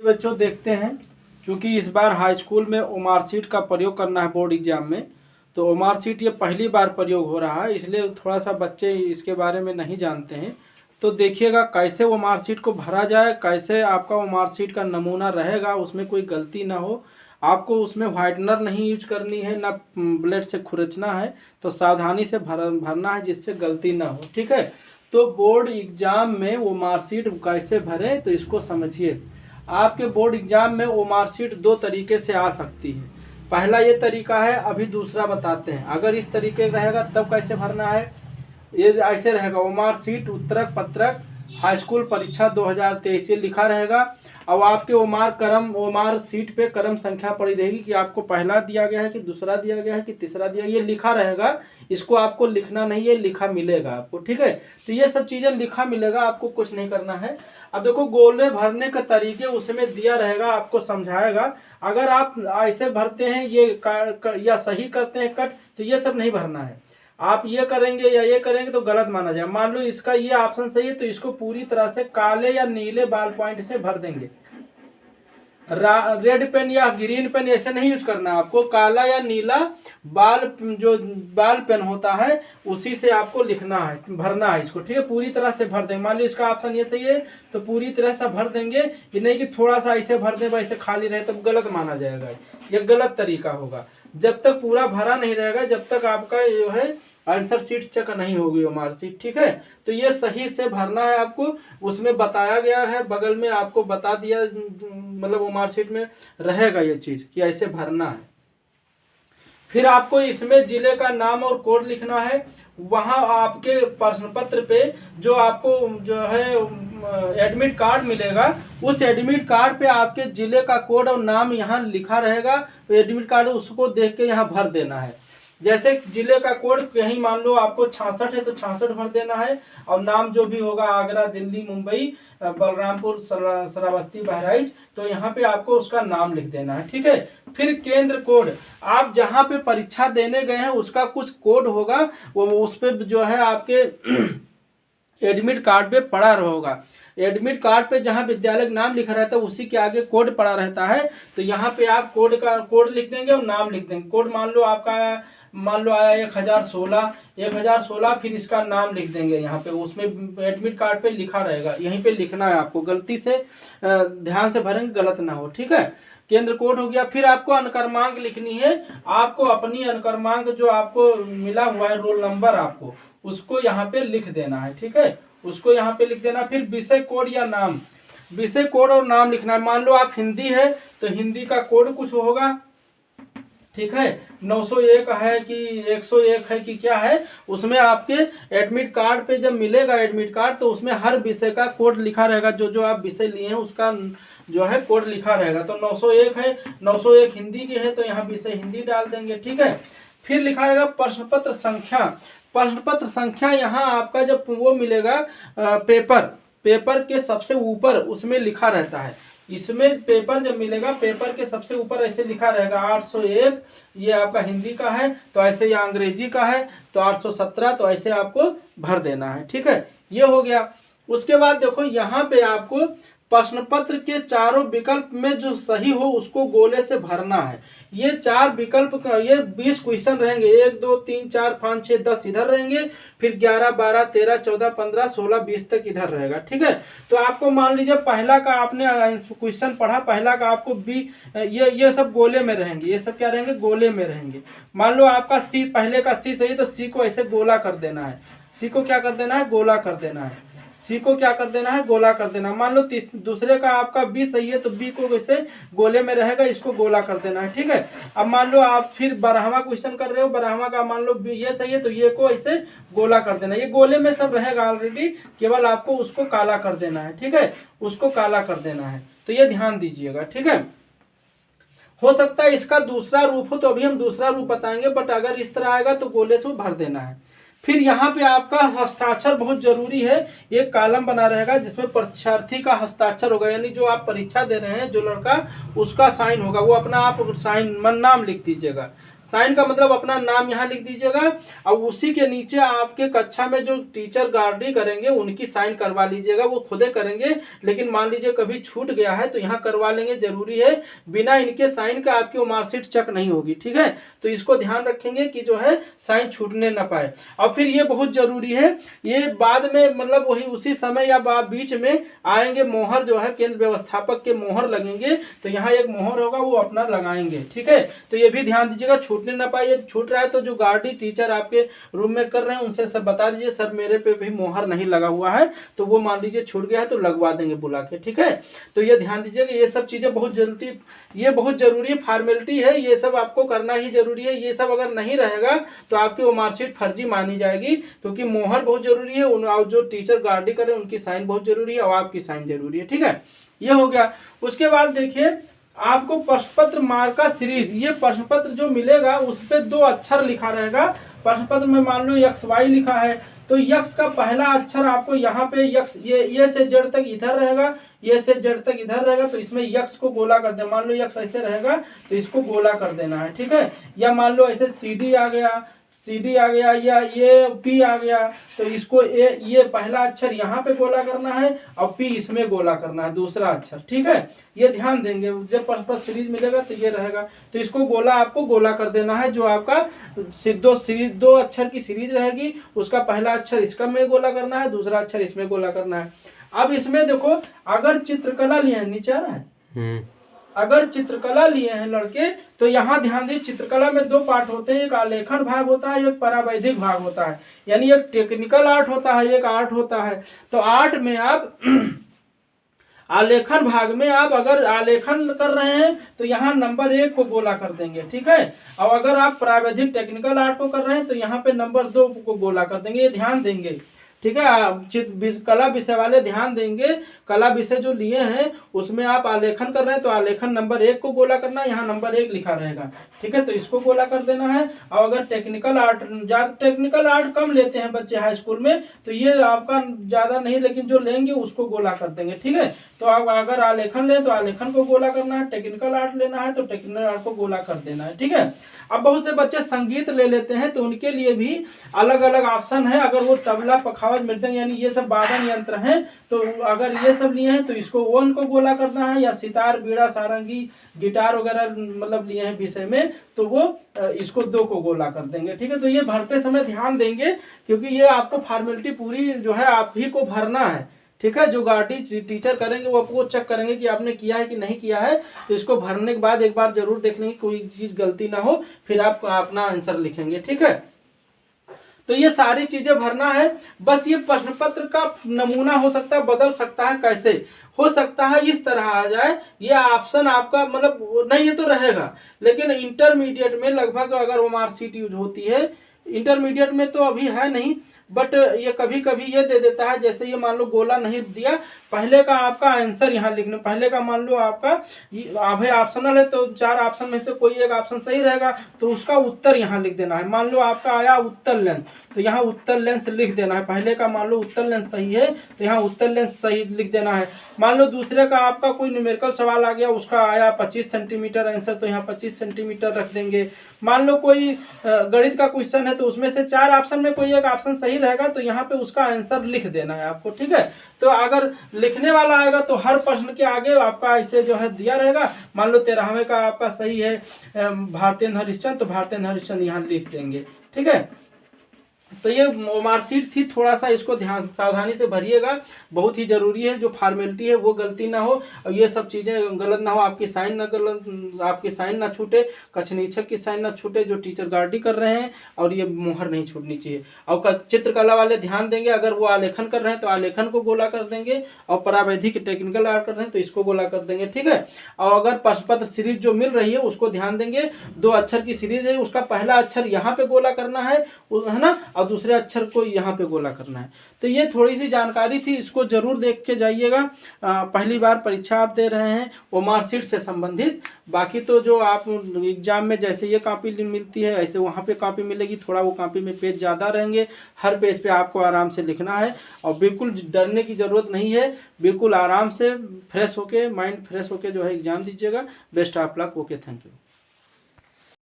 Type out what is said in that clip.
बच्चों देखते हैं, क्योंकि इस बार हाई स्कूल में ओमार सीट का प्रयोग करना है बोर्ड एग्जाम में, तो ओमार सीट ये पहली बार प्रयोग हो रहा है, इसलिए थोड़ा सा बच्चे इसके बारे में नहीं जानते हैं। तो देखिएगा कैसे ओमार सीट को भरा जाए, कैसे आपका ओमार सीट का नमूना रहेगा, उसमें कोई गलती ना हो। आपको उसमें व्हाइटनर नहीं यूज करनी है, ना ब्लेड से खुरचना है, तो सावधानी से भरना है जिससे गलती ना हो। ठीक है, तो बोर्ड एग्जाम में ओमार सीट कैसे भरें तो इसको समझिए। आपके बोर्ड एग्जाम में ओमार सीट दो तरीके से आ सकती है। पहला ये तरीका है, अभी दूसरा बताते हैं। अगर इस तरीके रहेगा तब कैसे भरना है, ये ऐसे रहेगा, ओमार सीट उत्तरक पत्रक हाई स्कूल परीक्षा 2023 लिखा रहेगा। अब आपके ओमार सीट पे क्रम संख्या पड़ी रहेगी कि आपको पहला दिया गया है कि दूसरा दिया गया है कि तीसरा दिया गया, ये लिखा रहेगा। इसको आपको लिखना नहीं है, लिखा मिलेगा आपको। ठीक है, तो ये सब चीज़ें लिखा मिलेगा, आपको कुछ नहीं करना है। अब देखो गोले भरने का तरीके उसमें दिया रहेगा, आपको समझाएगा। अगर आप ऐसे भरते हैं या सही करते हैं कट, तो ये सब नहीं भरना है। आप ये करेंगे या ये करेंगे तो गलत माना जाए। मान लो इसका ये ऑप्शन सही है, तो इसको पूरी तरह से काले या नीले बाल पॉइंट से भर देंगे। रेड पेन या ग्रीन पेन ऐसे नहीं यूज करना, आपको काला या नीला जो बाल पेन होता है उसी से आपको लिखना है, भरना है इसको। ठीक है, पूरी तरह से भर देंगे। मान लो इसका ऑप्शन ये सही है तो पूरी तरह से भर देंगे, ये नहीं कि थोड़ा सा ऐसे भर दें वैसे खाली रहे, तब गलत माना जाएगा। ये गलत तरीका होगा। जब तक पूरा भरा नहीं रहेगा, जब तक आपका जो है आंसर शीट चेक नहीं होगी ओमार सीट। ठीक है, तो ये सही से भरना है आपको। उसमें बताया गया है, बगल में आपको बता दिया, मतलब ओमार सीट में रहेगा ये चीज कि ऐसे भरना है। फिर आपको इसमें जिले का नाम और कोड लिखना है। वहां आपके प्रश्न पत्र पे जो आपको जो है एडमिट कार्ड मिलेगा, उस एडमिट कार्ड पे आपके जिले का कोड और नाम यहाँ लिखा रहेगा। तो एडमिट कार्ड उसको देख के यहाँ भर देना है। जैसे जिले का कोड कहीं मान लो आपको 66 है तो 66 भर देना है, और नाम जो भी होगा आगरा, दिल्ली, मुंबई, बलरामपुर, श्रावस्ती, बहराइच, तो यहाँ पे आपको उसका नाम लिख देना है। ठीक है, फिर केंद्र कोड, आप जहाँ पे परीक्षा देने गए हैं उसका कुछ कोड होगा, वो उस पर जो है आपके एडमिट कार्ड पे पड़ा होगा। एडमिट कार्ड पे जहाँ विद्यालय का नाम लिखा रहता है उसी के आगे कोड पड़ा रहता है, तो यहाँ पे आप कोड लिख देंगे और नाम लिख देंगे। कोड मान लो आया 1016, फिर इसका नाम लिख देंगे यहाँ पे, उसमें एडमिट कार्ड पे लिखा रहेगा, यहीं पे लिखना है आपको। गलती से ध्यान से भरेंगे, गलत ना हो। ठीक है, केंद्र कोड हो गया। फिर आपको अनुक्रमांक लिखनी है। आपको अपनी अनुक्रमांक जो आपको मिला हुआ है, रोल नंबर, आपको उसको यहाँ पे लिख देना है। ठीक है, उसको यहाँ पे लिख देना। फिर विषय कोड या नाम, विषय कोड और नाम लिखना है। मान लो आप हिंदी है तो हिंदी का कोड कुछ होगा। ठीक है, 901 है कि 101 है कि क्या है, उसमें आपके एडमिट कार्ड पे जब मिलेगा एडमिट कार्ड, तो उसमें हर विषय का कोड लिखा रहेगा। जो आप विषय लिए हैं उसका जो है कोड लिखा रहेगा। तो 901 है, 901 हिंदी के है तो यहाँ विषय हिंदी डाल देंगे। ठीक है, फिर लिखा रहेगा प्रश्न पत्र संख्या। प्रश्न पत्र संख्या यहाँ आपका जब वो मिलेगा पेपर के सबसे ऊपर उसमें लिखा रहता है। इसमें पेपर जब मिलेगा, पेपर के सबसे ऊपर ऐसे लिखा रहेगा 801, ये आपका हिंदी का है, तो ऐसे ये अंग्रेजी का है तो 817, तो ऐसे आपको भर देना है। ठीक है, ये हो गया। उसके बाद देखो यहाँ पे आपको प्रश्न पत्र के चारों विकल्प में जो सही हो उसको गोले से भरना है। ये 4 विकल्प का, ये 20 क्वेश्चन रहेंगे, 1 2 3 4 5 6 10 इधर रहेंगे, फिर 11 12 13 14 15 16 20 तक इधर रहेगा। ठीक है, तो आपको मान लीजिए पहला का आपने क्वेश्चन पढ़ा, पहला का आपको ये सब गोले में रहेंगे, ये सब क्या रहेंगे, गोले में रहेंगे। मान लो आपका सी, पहले का सी सही है तो सी को ऐसे गोला कर देना है, सी को क्या कर देना है, गोला कर देना है, सी को क्या कर देना है, गोला कर देना। मान लो दूसरे का आपका बी सही है तो बी को वैसे गोले में रहेगा, इसको गोला कर देना है। ठीक है, अब मान लो आप फिर 12वां क्वेश्चन कर रहे हो, 12वां का मान लो ये सही है तो ये को ऐसे गोला कर देना, ये गोले में सब रहेगा ऑलरेडी, केवल आपको उसको काला कर देना है। ठीक है, उसको काला कर देना है, तो ये ध्यान दीजिएगा। ठीक है, हो सकता है इसका दूसरा रूप हो तो अभी हम दूसरा रूप बताएंगे, बट अगर इस तरह आएगा तो गोले से भर देना है। फिर यहाँ पे आपका हस्ताक्षर बहुत जरूरी है। एक कॉलम बना रहेगा जिसमें परीक्षार्थी का हस्ताक्षर होगा, यानी जो आप परीक्षा दे रहे हैं जो लड़का, उसका साइन होगा, वो अपना आप साइन नाम लिख दीजिएगा। साइन का मतलब अपना नाम यहाँ लिख दीजिएगा और उसी के नीचे आपके कक्षा में जो टीचर गार्डी करेंगे उनकी साइन करवा लीजिएगा, वो खुदे करेंगे। लेकिन मान लीजिए कभी छूट गया है तो यहाँ करवा लेंगे, जरूरी है, बिना इनके साइन का आपकी वो मार्कशीट चेक नहीं होगी, ठीक है। तो इसको ध्यान रखेंगे कि जो है साइन छूटने ना पाए। और फिर ये बहुत जरूरी है, ये बाद में मतलब वही उसी समय या बीच में आएंगे, मोहर जो है केंद्र व्यवस्थापक के मोहर लगेंगे, तो यहाँ एक मोहर होगा वो अपना लगाएंगे, ठीक है। तो ये भी ध्यान दीजिएगा छूटने ना पाए। छूट रहा है तो जो गार्डी टीचर आपके रूम में कर रहे हैं उनसे सब बता दीजिए सर मेरे पे भी मोहर नहीं लगा हुआ है, तो वो मान लीजिए छूट गया है तो लगवा देंगे बुला के, ठीक है। तो ये ध्यान दीजिएगा, ये सब चीजें बहुत जल्दी, ये बहुत जरूरी फॉर्मेलिटी है, ये सब आपको करना ही जरूरी है। ये सब अगर नहीं रहेगा तो आपकी वो मार्कशीट फर्जी मानी जाएगी, क्योंकि मोहर बहुत जरूरी है, और जो टीचर गार्डी करें उनकी साइन बहुत जरूरी है और आपकी साइन जरूरी है, ठीक है। ये हो गया। उसके बाद देखिए आपको प्रश्न पत्र मार्का सीरीज, ये प्रश्न पत्र जो मिलेगा उस पर 2 अक्षर लिखा रहेगा। प्रश्न पत्र में मान लो XY लिखा है तो यक्स का पहला अक्षर आपको यहाँ पे यक्स, ये से जेड तक इधर रहेगा, ये से जेड तक इधर रहेगा, तो इसमें यक्स को गोला कर देना। मान लो यक्स ऐसे रहेगा तो इसको गोला कर देना है, ठीक है। या मान लो ऐसे CD आ गया, CD आ गया, या ये P आ गया, तो इसको ये पहला अक्षर यहाँ पे गोला करना है और P इसमें गोला करना है दूसरा अक्षर, ठीक है। ये ध्यान देंगे, जब परस्पर सीरीज मिलेगा तो ये रहेगा, तो इसको गोला आपको गोला कर देना है। जो आपका 2 अक्षर की सीरीज रहेगी उसका पहला अक्षर इसका में गोला करना है, दूसरा अक्षर इसमें गोला करना है। अब इसमें देखो अगर चित्रकला लिए, नीचे आ रहा है, अगर चित्रकला लिए हैं लड़के तो यहाँ ध्यान दीजिए, चित्रकला में 2 पार्ट होते हैं, एक आलेखन भाग होता है, एक परावैधिक भाग होता है, यानी एक टेक्निकल आर्ट होता है, एक आर्ट होता है। तो आर्ट में आप आलेखन भाग में आप अगर आलेखन कर रहे हैं तो यहाँ नंबर 1 को गोला कर देंगे, ठीक है। और अगर आप प्रावैधिक टेक्निकल आर्ट को कर रहे हैं तो यहाँ पे नंबर 2 को गोला कर देंगे, ये ध्यान देंगे, ठीक है। कला विषय वाले ध्यान देंगे, कला विषय जो लिए हैं उसमें आप आलेखन कर रहे हैं तो आलेखन नंबर 1 को गोला करना है, यहाँ नंबर 1 लिखा रहेगा, ठीक है। तो इसको गोला कर देना है। और अगर टेक्निकल आर्ट, टेक्निकल आर्ट कम लेते हैं बच्चे हाई स्कूल में तो ये आपका ज्यादा नहीं, लेकिन जो लेंगे उसको गोला कर देंगे, ठीक है। तो आप अगर आलेखन लें तो आलेखन को गोला करना है, टेक्निकल आर्ट लेना है तो टेक्निकल आर्ट को गोला कर देना है, ठीक है। अब बहुत से बच्चे संगीत ले लेते हैं तो उनके लिए भी अलग अलग ऑप्शन है। अगर वो तबला, पखावज, मृदंग यानी ये सब वादन यंत्र हैं तो अगर ये सब लिए हैं तो इसको 1 को गोला करना है, या सितार, बीड़ा, सारंगी, गिटार वगैरह मतलब लिए हैं विषय में तो वो इसको 2 को गोला कर देंगे, ठीक है। तो ये भरते समय ध्यान देंगे क्योंकि ये आपको फॉर्मेलिटी पूरी जो है आप ही को भरना है, ठीक है। जो गार्डी टीचर करेंगे वो आपको चेक करेंगे कि आपने किया है कि नहीं किया है, तो इसको भरने के बाद एक बार जरूर देख लेंगे कोई चीज गलती ना हो, फिर आप अपना आंसर लिखेंगे, ठीक है। तो ये सारी चीजें भरना है। बस ये प्रश्न पत्र का नमूना हो सकता है, बदल सकता है, कैसे हो सकता है इस तरह आ जाए, ये ऑप्शन आपका मतलब नहीं, ये तो रहेगा। लेकिन इंटरमीडिएट में लगभग अगर वो मार्कशीट यूज होती है, इंटरमीडिएट में तो अभी है नहीं, बट ये कभी कभी ये दे देता है, जैसे ये मान लो गोला नहीं दिया, पहले का आपका आंसर यहाँ लिखना, पहले का मान लो आपका अभी ऑप्शनल है तो 4 ऑप्शन में से कोई एक ऑप्शन सही रहेगा तो उसका उत्तर यहाँ लिख देना है। मान लो आपका आया उत्तर लेंस तो यहाँ उत्तर लेंस लिख देना है, पहले का मान लो उत्तर लेंस सही है तो यहाँ उत्तर लेंस सही लिख देना है। मान लो दूसरे का आपका कोई न्यूमेरिकल सवाल आ गया, उसका आया 25 सेंटीमीटर आंसर तो यहाँ 25 सेंटीमीटर रख देंगे। मान लो कोई गणित का क्वेश्चन है तो उसमें से 4 ऑप्शन में कोई एक ऑप्शन सही रहेगा तो यहाँ पे उसका आंसर लिख देना है आपको, ठीक है। तो अगर लिखने वाला आएगा तो हर प्रश्न के आगे आपका ऐसे जो है दिया रहेगा। मान लो 13वें का आपका सही है भारतेंद्र हरिश्चंद्र, तो भारतेंद्र हरिश्चंद्र यहाँ लिख देंगे, ठीक है। तो ये मार्कशीट थी, थोड़ा सा इसको ध्यान सावधानी से भरिएगा, बहुत ही जरूरी है। जो फॉर्मेलिटी है वो गलती ना हो और ये सब चीज़ें गलत ना हो, आपकी साइन ना गलत, आपकी साइन ना छूटे, कक्ष निरीक्षक की साइन ना छूटे जो टीचर गार्डी कर रहे हैं, और ये मोहर नहीं छूटनी चाहिए। और चित्रकला वाले ध्यान देंगे, अगर वो आलेखन कर रहे हैं तो आलेखन को गोला कर देंगे, और परावैधिक टेक्निकल आर्ट कर रहे हैं तो इसको गोला कर देंगे, ठीक है। और अगर प्रश्न पत्र सीरीज जो मिल रही है उसको ध्यान देंगे, 2 अक्षर की सीरीज है, उसका पहला अक्षर यहाँ पे गोला करना है ना, और दूसरे अक्षर को यहाँ पे गोला करना है। तो ये थोड़ी सी जानकारी थी, इसको जरूर देख के जाइएगा। पहली बार परीक्षा आप दे रहे हैं वो मार्कशीट से संबंधित, बाकी तो जो आप एग्जाम में जैसे ये कॉपी मिलती है ऐसे वहाँ पे कॉपी मिलेगी, थोड़ा वो कॉपी में पेज ज़्यादा रहेंगे, हर पेज पे आपको आराम से लिखना है और बिल्कुल डरने की ज़रूरत नहीं है, बिल्कुल आराम से फ्रेश होके, माइंड फ्रेश होके जो है एग्जाम दीजिएगा। Best of luck, okay, thank you.